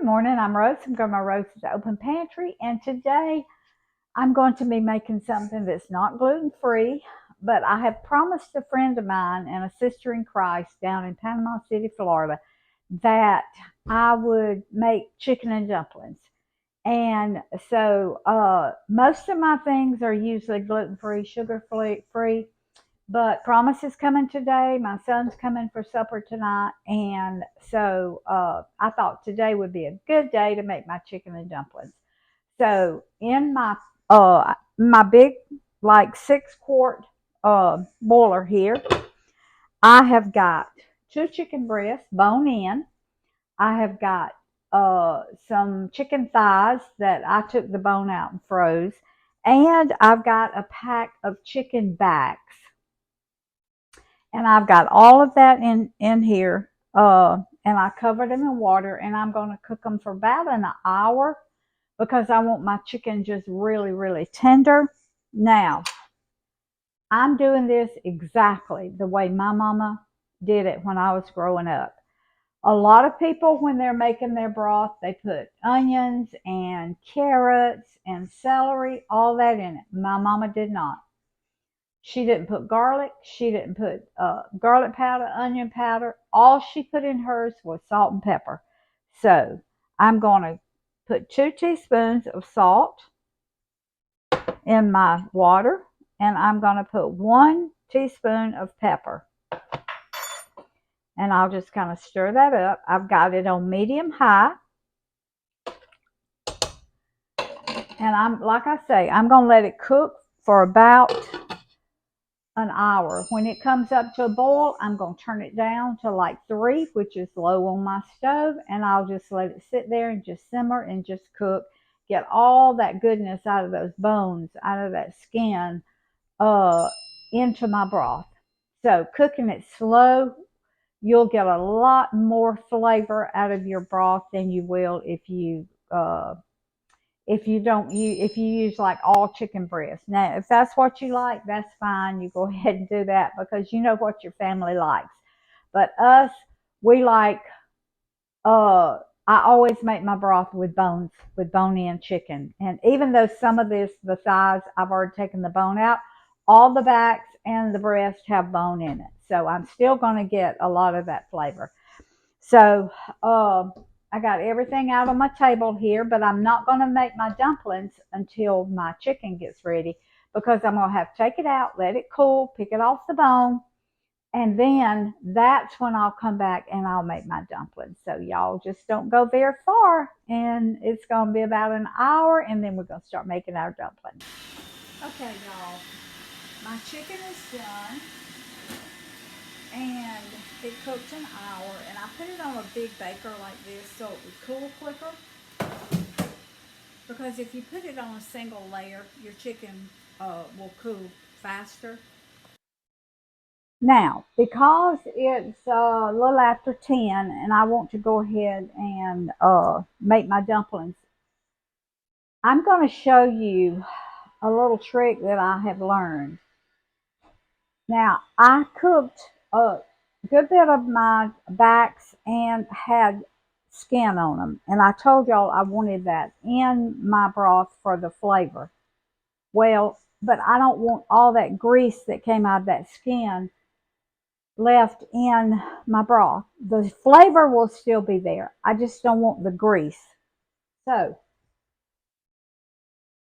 Good morning, I'm Rose from Grandma Rose's Open Pantry, and today I'm going to be making something that's not gluten-free, but I have promised a friend of mine and a sister in Christ down in Panama City, Florida, that I would make chicken and dumplings. And so most of my things are usually gluten-free, sugar-free, but Promise is coming today. My son's coming for supper tonight. And so I thought today would be a good day to make my chicken and dumplings. So in my big like 6 quart boiler here, I have got 2 chicken breasts bone in. I have got some chicken thighs that I took the bone out and froze. And I've got a pack of chicken backs. And I've got all of that in here, and I covered them in water, and I'm going to cook them for about an hour because I want my chicken just really, really tender. Now, I'm doing this exactly the way my mama did it when I was growing up. A lot of people, when they're making their broth, they put onions and carrots and celery, all that in it. My mama did not. She didn't put garlic. She didn't put garlic powder, onion powder. All she put in hers was salt and pepper. So I'm going to put 2 teaspoons of salt in my water, and I'm going to put 1 teaspoon of pepper. And I'll just kind of stir that up. I've got it on medium high. And like I say, I'm going to let it cook for about an hour. When it comes up to a boil, I'm going to turn it down to like 3, which is low on my stove, and I'll just let it sit there and just simmer and just cook. Get all that goodness out of those bones, out of that skin, into my broth. So cooking it slow, you'll get a lot more flavor out of your broth than you will if you use like all chicken breast. Now, if that's what you like, that's fine. You go ahead and do that because you know what your family likes. But us, we like, I always make my broth with bones, with bone-in chicken. And even though some of this, the thighs, I've already taken the bone out, all the backs and the breast have bone in it. So I'm still going to get a lot of that flavor. So, I got everything out on my table here, but I'm not going to make my dumplings until my chicken gets ready because I'm going to have to take it out, let it cool, pick it off the bone, and then that's when I'll come back and I'll make my dumplings. So y'all just don't go very far, and it's going to be about an hour, and then we're going to start making our dumplings. Okay, y'all, my chicken is done. And it cooked an hour, and I put it on a big baker like this so it would cool quicker, because if you put it on a single layer, your chicken will cool faster. Now, because it's a little after 10 and I want to go ahead and make my dumplings, I'm going to show you a little trick that I have learned. Now, I cooked a good bit of my backs and had skin on them. And I told y'all I wanted that in my broth for the flavor. Well, but I don't want all that grease that came out of that skin left in my broth. The flavor will still be there. I just don't want the grease. So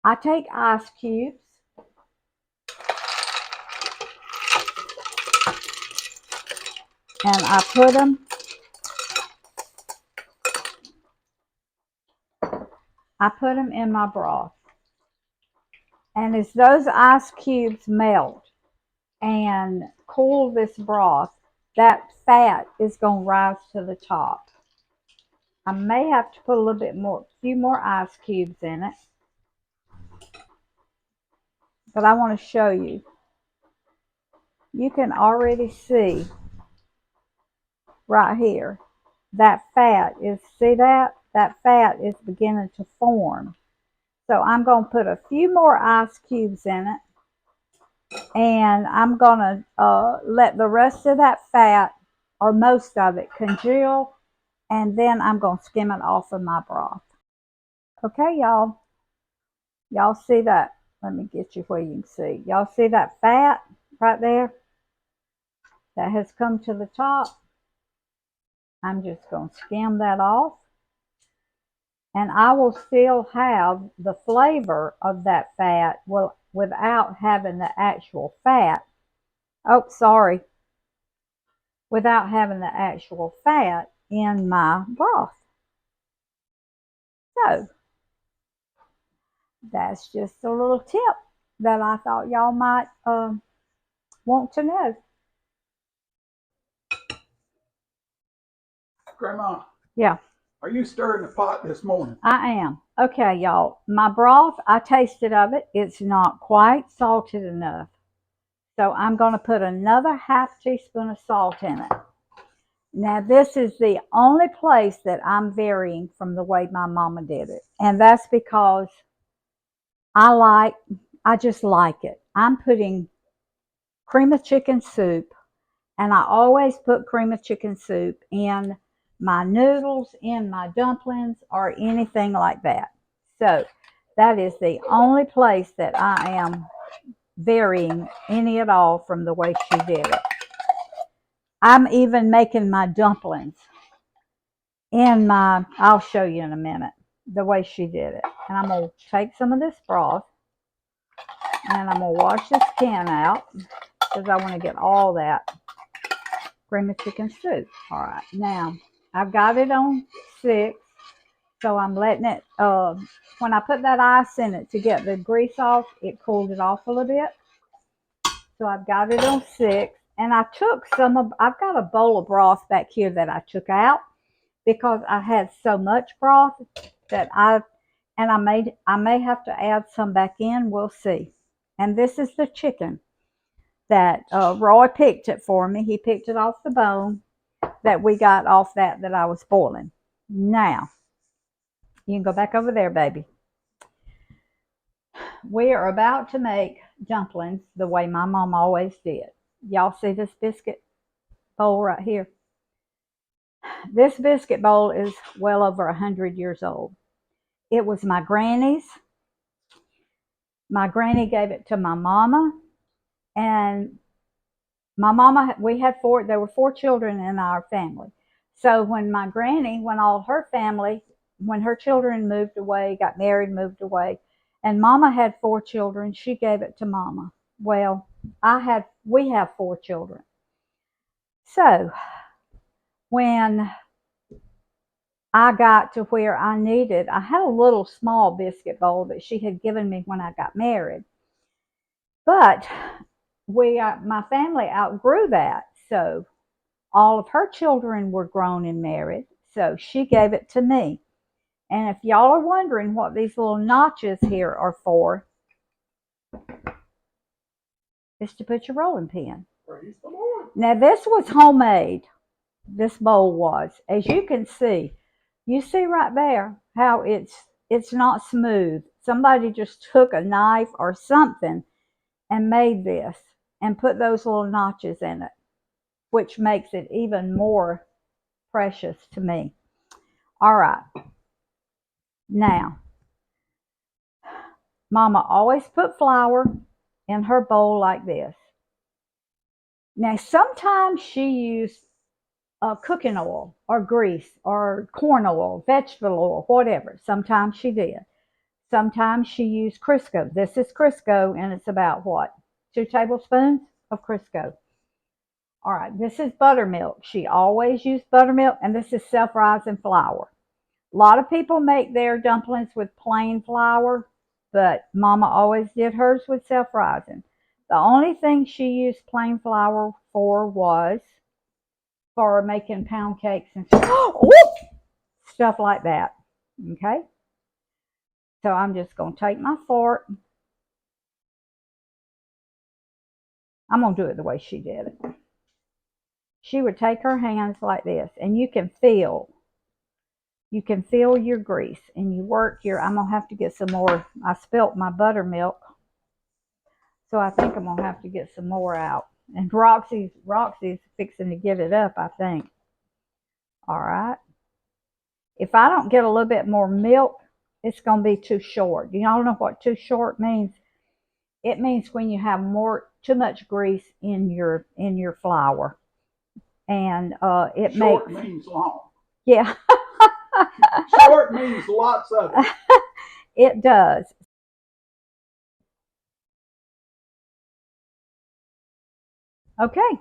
I take ice cubes. And I put them in my broth. And as those ice cubes melt and cool this broth, that fat is going to rise to the top. I may have to put a little bit more, a few more ice cubes in it. But I want to show you. You can already see right here, that fat is, see that? That fat is beginning to form. So I'm going to put a few more ice cubes in it. And I'm going to let the rest of that fat, or most of it, congeal And then I'm going to skim it off of my broth. Okay, y'all. Y'all see that? Let me get you where you can see. Y'all see that fat right there that has come to the top? I'm just going to skim that off. And I will still have the flavor of that fat without having the actual fat. Oh, sorry. Without having the actual fat in my broth. So, that's just a little tip that I thought y'all might want to know. Grandma. Yeah. Are you stirring the pot this morning? I am. Okay, y'all. My broth, I tasted of it. It's not quite salted enough. So I'm going to put another half teaspoon of salt in it. Now, this is the only place that I'm varying from the way my mama did it. And that's because I just like it. I'm putting cream of chicken soup, and I always put cream of chicken soup in my noodles, in my dumplings, or anything like that. So that is the only place that I am varying any at all from the way she did it. I'm even making my dumplings I'll show you in a minute, the way she did it. And I'm going to take some of this broth, and I'm going to wash this can out, because I want to get all that cream of chicken soup. All right, now I've got it on 6, so I'm letting it, when I put that ice in it to get the grease off, it cooled it off a little bit. So I've got it on 6, and I took I've got a bowl of broth back here that I took out because I had so much broth that I may have to add some back in, we'll see. And this is the chicken that Roy picked it for me. He picked it off the bone that we got off that I was boiling. Now, you can go back over there, baby. We are about to make dumplings the way my mom always did. Y'all see this biscuit bowl right here? This biscuit bowl is well over 100 years old. It was my granny's. My granny gave it to my mama, and my mama, there were 4 children in our family. So when my granny, when her children moved away, got married, moved away, and mama had 4 children, she gave it to mama. Well, we have 4 children. So when I got to where I had a little small biscuit bowl that she had given me when I got married. But my family outgrew that. So all of her children were grown and married. So she gave it to me. And if y'all are wondering what these little notches here are for, it's to put your rolling pin. Praise the Lord. Now this was homemade. This bowl was. As you can see, you see right there how it's not smooth. Somebody just took a knife or something and made this and put those little notches in it, which makes it even more precious to me. All right. Now, mama always put flour in her bowl like this. Now, sometimes she used cooking oil or grease or corn oil, vegetable oil, whatever. Sometimes she did. Sometimes she used Crisco. This is Crisco, and it's about what? 2 tablespoons of Crisco. All right, this is buttermilk. She always used buttermilk, and this is self-rising flour. A lot of people make their dumplings with plain flour, but mama always did hers with self-rising. The only thing she used plain flour for was for making pound cakes and stuff like that. Okay? So I'm just going to take my fork. I'm going to do it the way she did it. She would take her hands like this, and you can feel your grease, and you work I'm going to have to get some more. I spilt my buttermilk, so I think I'm going to have to get some more out. And Roxy's fixing to get it up, I think. All right. If I don't get a little bit more milk, it's going to be too short. Do y'all know what too short means? It means when you have too much grease in your flour, and it Short makes, means long. yeah. Short means lots of it. It does. Okay,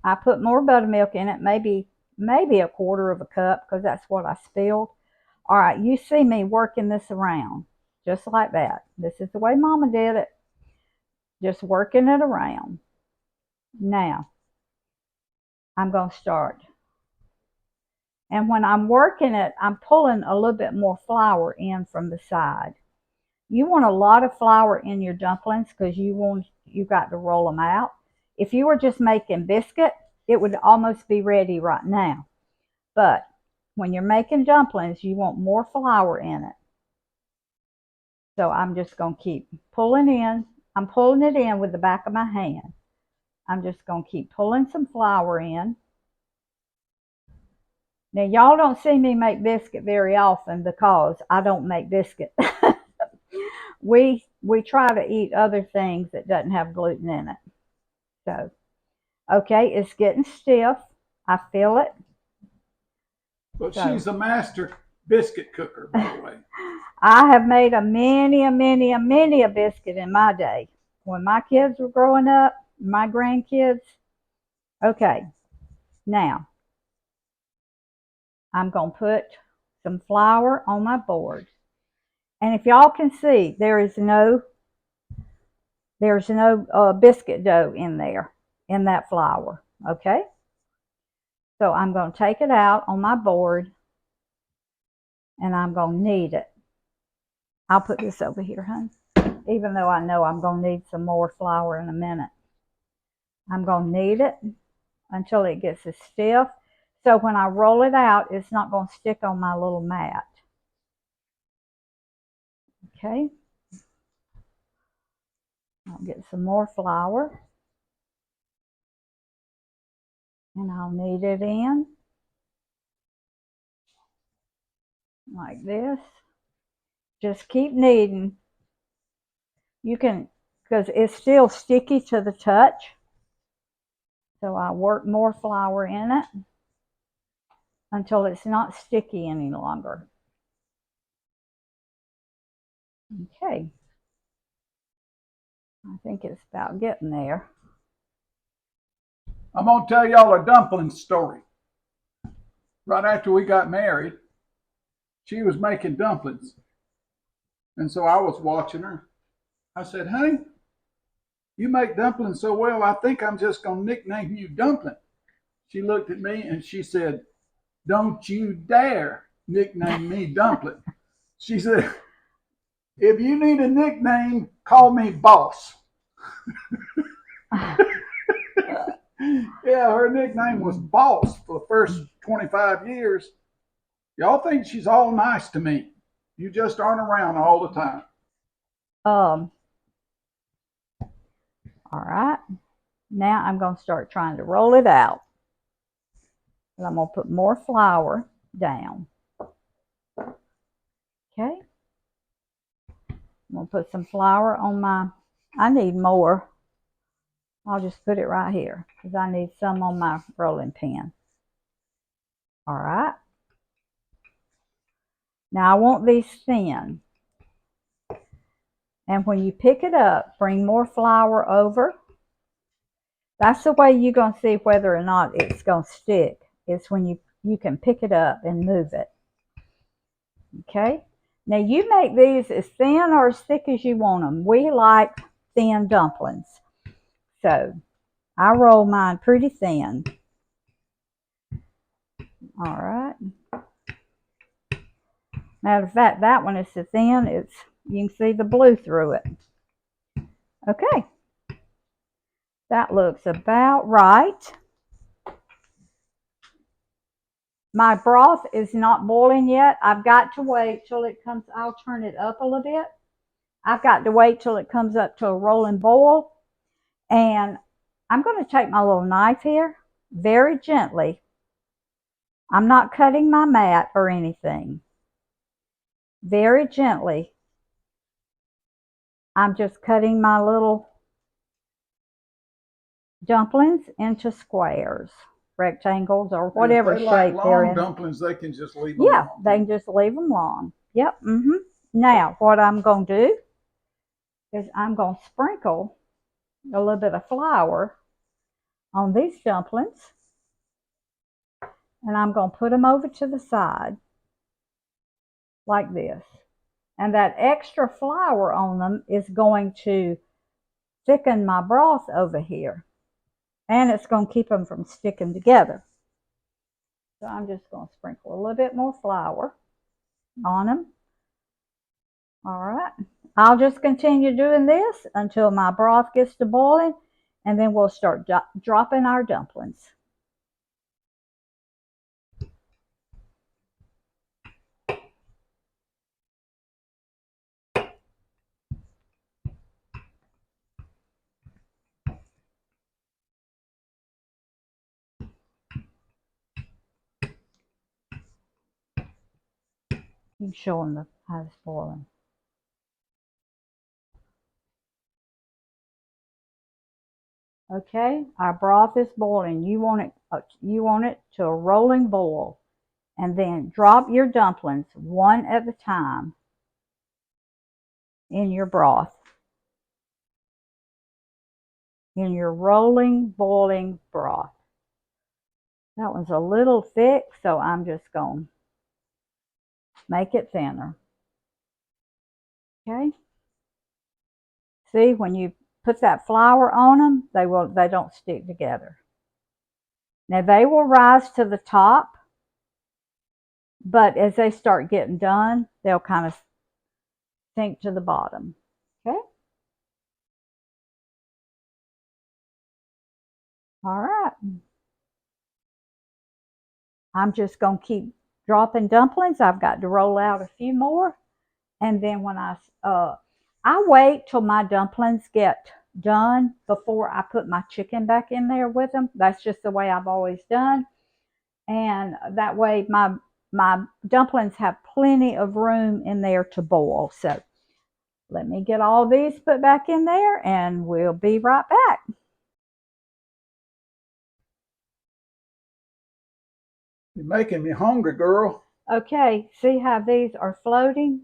I put more buttermilk in it, maybe a quarter of a cup, because that's what I spilled. All right, you see me working this around just like that. This is the way Mama did it, just working it around. Now I'm going to start, and when I'm working it, I'm pulling a little bit more flour in from the side. You want a lot of flour in your dumplings because you got to roll them out. If you were just making biscuit, it would almost be ready right now. But when you're making dumplings, you want more flour in it. So I'm just going to keep pulling in. I'm pulling it in with the back of my hand. I'm just going to keep pulling some flour in. Now, y'all don't see me make biscuit very often because I don't make biscuit. We try to eat other things that doesn't have gluten in it. So, okay, it's getting stiff. I feel it. But she's a master biscuit cooker, by the way. I have made a many a biscuit in my day. When my kids were growing up, my grandkids. Okay, now I'm going to put some flour on my board. And if y'all can see, there's no biscuit dough in there, in that flour, okay? So I'm going to take it out on my board, and I'm going to knead it. I'll put this over here, honey, even though I know I'm going to need some more flour in a minute. I'm going to knead it until it gets as stiff. So when I roll it out, it's not going to stick on my little mat. Okay. I'll get some more flour, and I'll knead it in like this. Just keep kneading. You can, because it's still sticky to the touch. So I work more flour in it until it's not sticky any longer. Okay. I think it's about getting there. I'm going to tell y'all a dumpling story. Right after we got married, she was making dumplings. And so I was watching her. I said, honey, you make dumplings so well, I think I'm just going to nickname you Dumpling. She looked at me and she said, don't you dare nickname me Dumpling. She said, if you need a nickname, call me Boss. Yeah, her nickname was Boss for the first 25 years. Y'all think she's all nice to me. You just aren't around all the time. All right. Now I'm going to start trying to roll it out. And I'm going to put more flour down. Okay. I'm going to put some flour on I need more. I'll just put it right here because I need some on my rolling pin. All right. Now I want these thin. And when you pick it up, bring more flour over. That's the way you're going to see whether or not it's going to stick. It's when you can pick it up and move it. Okay. Now you make these as thin or as thick as you want them. We like thin dumplings. So I roll mine pretty thin. All right. Matter of fact, that one is so thin, you can see the blue through it. Okay. That looks about right. My broth is not boiling yet. I've got to wait till it comes. I'll turn it up a little bit. I've got to wait till it comes up to a rolling boil. And I'm going to take my little knife here very gently. I'm not cutting my mat or anything. Very gently, I'm just cutting my little dumplings into squares, rectangles, or whatever if they like shape they're long in. dumplings, they can just leave them Yeah, long. they can just leave them long. Yep. Now, what I'm going to do is I'm going to sprinkle a little bit of flour on these dumplings, and I'm going to put them over to the side like this. And that extra flour on them is going to thicken my broth over here, and it's going to keep them from sticking together. So I'm just going to sprinkle a little bit more flour on them. All right. I'll just continue doing this until my broth gets to boiling, and then we'll start dropping our dumplings. I'm showing the how it's boiling. Okay, our broth is boiling. You want it to a rolling boil, and then drop your dumplings one at a time in your broth, in your rolling, boiling broth. That one's a little thick, so I'm just going to make it thinner. Okay. See, when you put that flour on them, they don't stick together. Now they will rise to the top, but as they start getting done, they'll kind of sink to the bottom. Okay. All right. I'm just going to keep dropping dumplings. I've got to roll out a few more, and then when I wait till my dumplings get done before I put my chicken back in there with them. That's just the way I've always done, and that way my dumplings have plenty of room in there to boil. So let me get all these put back in there, and we'll be right back. You're making me hungry, girl. Okay, see how these are floating?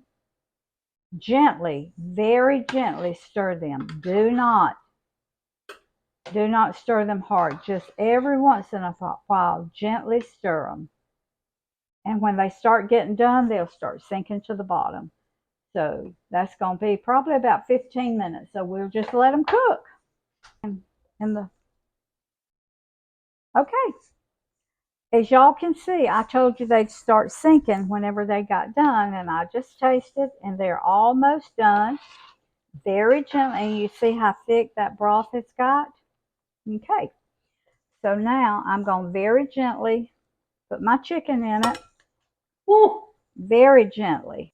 Gently, very gently stir them. Do not stir them hard. Just every once in a while, gently stir them. And when they start getting done, they'll start sinking to the bottom. So that's going to be probably about 15 minutes. So we'll just let them cook. Okay. As y'all can see, I told you they'd start sinking whenever they got done, and I just tasted, and they're almost done. Very gently, and you see how thick that broth has got? Okay, so now I'm going to very gently put my chicken in it. Woo. Very gently.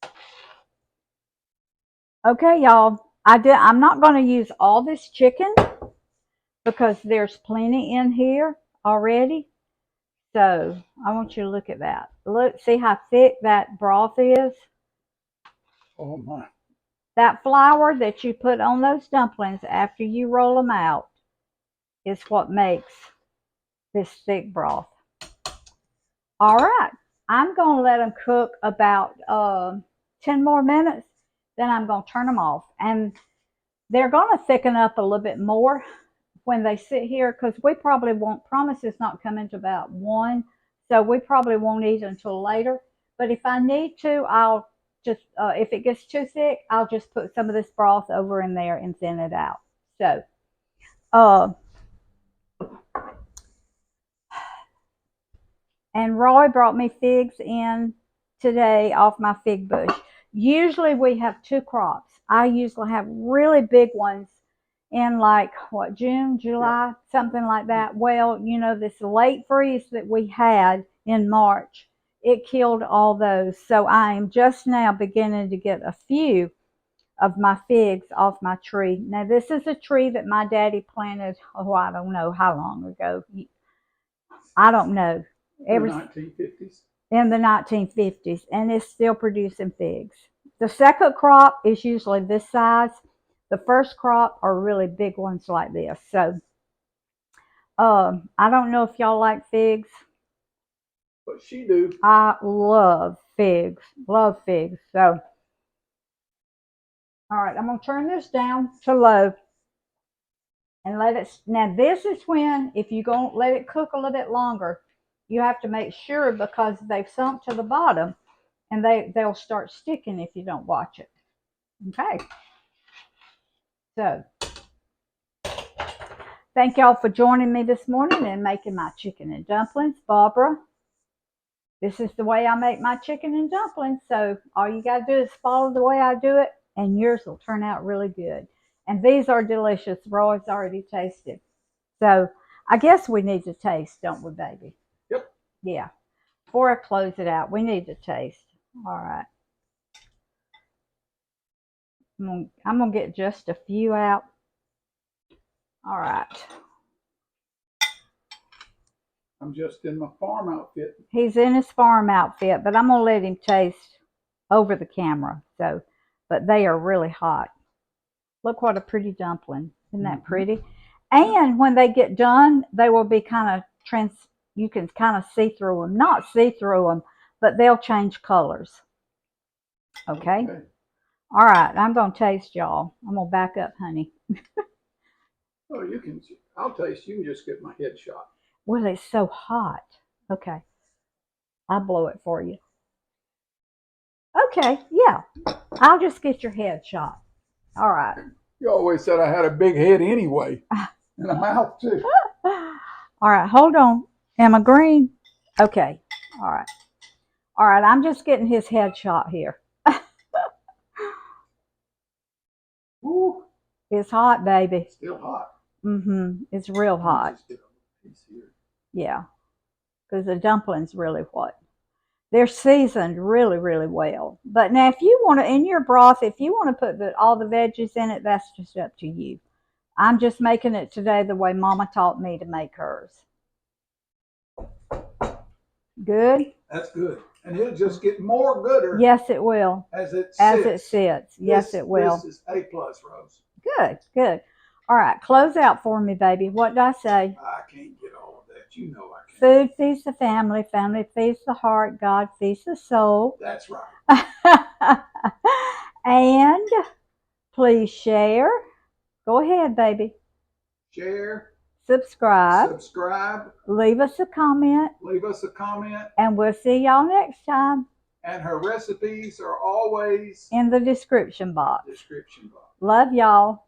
Okay, y'all, I'm not going to use all this chicken because there's plenty in here already. So I want you to look at that. Look, see how thick that broth is? Oh my. That flour that you put on those dumplings after you roll them out is what makes this thick broth. All right, I'm going to let them cook about 10 more minutes. Then I'm going to turn them off. And they're going to thicken up a little bit more when they sit here, because we probably won't, promise it's not coming to about 1. So we probably won't eat until later. But if I need to, I'll just, if it gets too thick, I'll just put some of this broth over in there and thin it out. So, and Roy brought me figs in today off my fig bush. Usually we have 2 crops. I usually have really big ones in like what, June, July, something like that. Well, you know, this late freeze that we had in March, it killed all those. So I am just now beginning to get a few of my figs off my tree. Now this is a tree that my daddy planted, oh, I don't know how long ago. I don't know. Every, the 1950s. in the 1950s, and it's still producing figs. The second crop is usually this size. The first crop are really big ones like this. So I don't know if y'all like figs. But she do. I love figs. Love figs. So, all right, I'm going to turn this down to low and let it. Now, this is when, if you're going to let it cook a little bit longer, you have to make sure because they've sunk to the bottom and they'll start sticking if you don't watch it. Okay. So, thank y'all for joining me this morning and making my chicken and dumplings. Barbara, this is the way I make my chicken and dumplings. So all you got to do is follow the way I do it, and yours will turn out really good. And these are delicious. Roy's already tasted. So I guess we need to taste, don't we, baby? Yep. Yeah. Before I close it out, we need to taste. All right. I'm going to get just a few out. All right. I'm just in my farm outfit. He's in his farm outfit, but I'm going to let him taste over the camera. So, but they are really hot. Look what a pretty dumpling. Isn't that pretty? And when they get done, they will be kind of you can kind of see through them. Not see through them, but they'll change colors. Okay? All right, I'm going to taste y'all. I'm going to back up, honey. Oh, you can. I'll taste. You can just get my head shot. Well, it's so hot. Okay. I'll blow it for you. Okay, yeah. I'll just get your head shot. All right. You always said I had a big head anyway. And a mouth, too. All right, hold on. Am I green? Okay. All right. All right, I'm just getting his head shot here. Ooh. It's hot, baby. Still hot. It's real hot. Yeah, because the dumplings really what? They're seasoned really, really well. But now if you want to, in your broth, if you want to put all the veggies in it, that's just up to you. I'm just making it today the way Mama taught me to make hers. Good? That's good. And it'll just get more gooder. Yes, it will. As it sits. As it sits. Yes, it will. This is A+, Rose. Good, good. All right, close out for me, baby. What did I say? I can't get all of that. You know I Food can't. feeds the family. Family feeds the heart. God feeds the soul. That's right. And please share. Go ahead, baby. Share. Subscribe. Leave us a comment. And we'll see y'all next time. And her recipes are always in the description box. Love y'all.